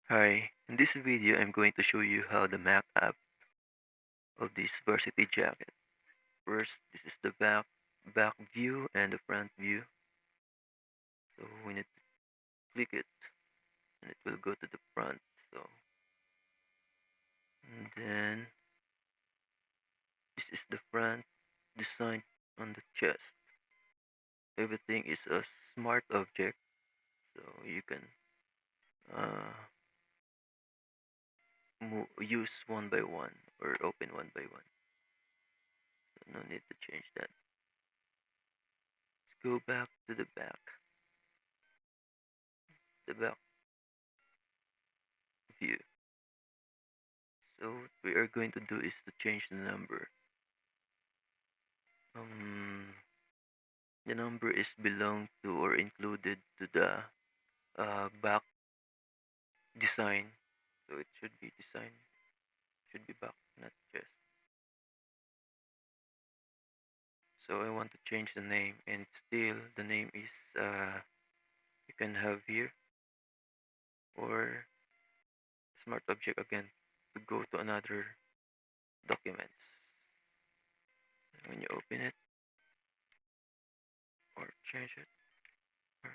Hi, in this video I'm going to show you how the Mac app of this Varsity jacket. First, this is the back view and the front view. So we need to click it and it will go to the front. So and then this is the front design on the chest. Everything is a smart object, so you can uh, use one by one or open one by one. So no need to change that. Let's go back to the back view. So what we are going to do is to change the number. Um, the number is belong to or included to the back design. So it should be design, should be back, not chest. So I want to change the name, and still the name is you can have here or smart object again to go to another documents. When you open it or change it, or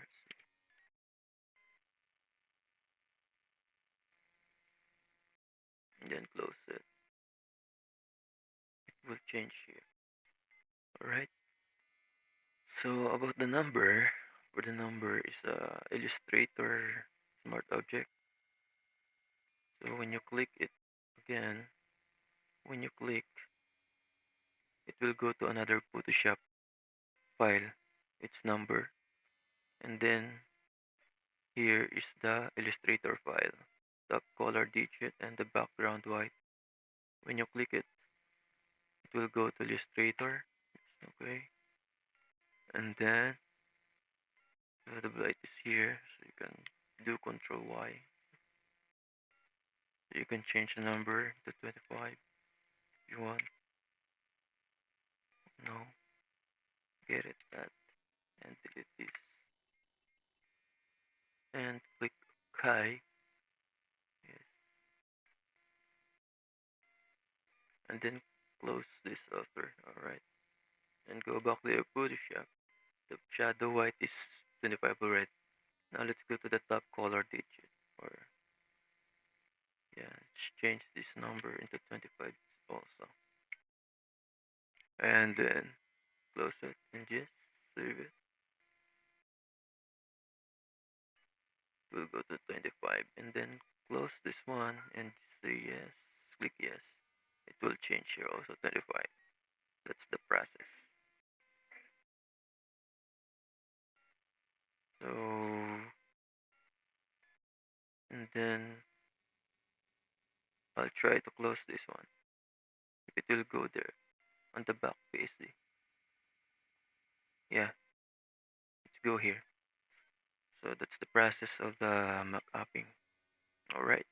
and then close it, it will change here. Alright. So about the number, for the number is Illustrator Smart Object. So when you click it again, when you click, it will go to another Photoshop file, its number, and then here is the Illustrator file, top color digit and the background white. When you click it, it will go to Illustrator, okay, and then the light is here, so you can do Control Y. So you can change the number to 25 if you want. No, get it that and delete this and click OK. Yes, and then close this after. Alright, and go back to your Photoshop. The shadow white is 25 already. Now let's go to the top color digit, or yeah, let's change this number into 25 also, and then close it and just save it. We'll go to 25 and then close this one and say yes, click yes. It will change here also 25. That's the process. So, and then I'll try to close this one. If it will go there on the back PC. Yeah, let's go here. So that's the process of the Mac apping. Alright.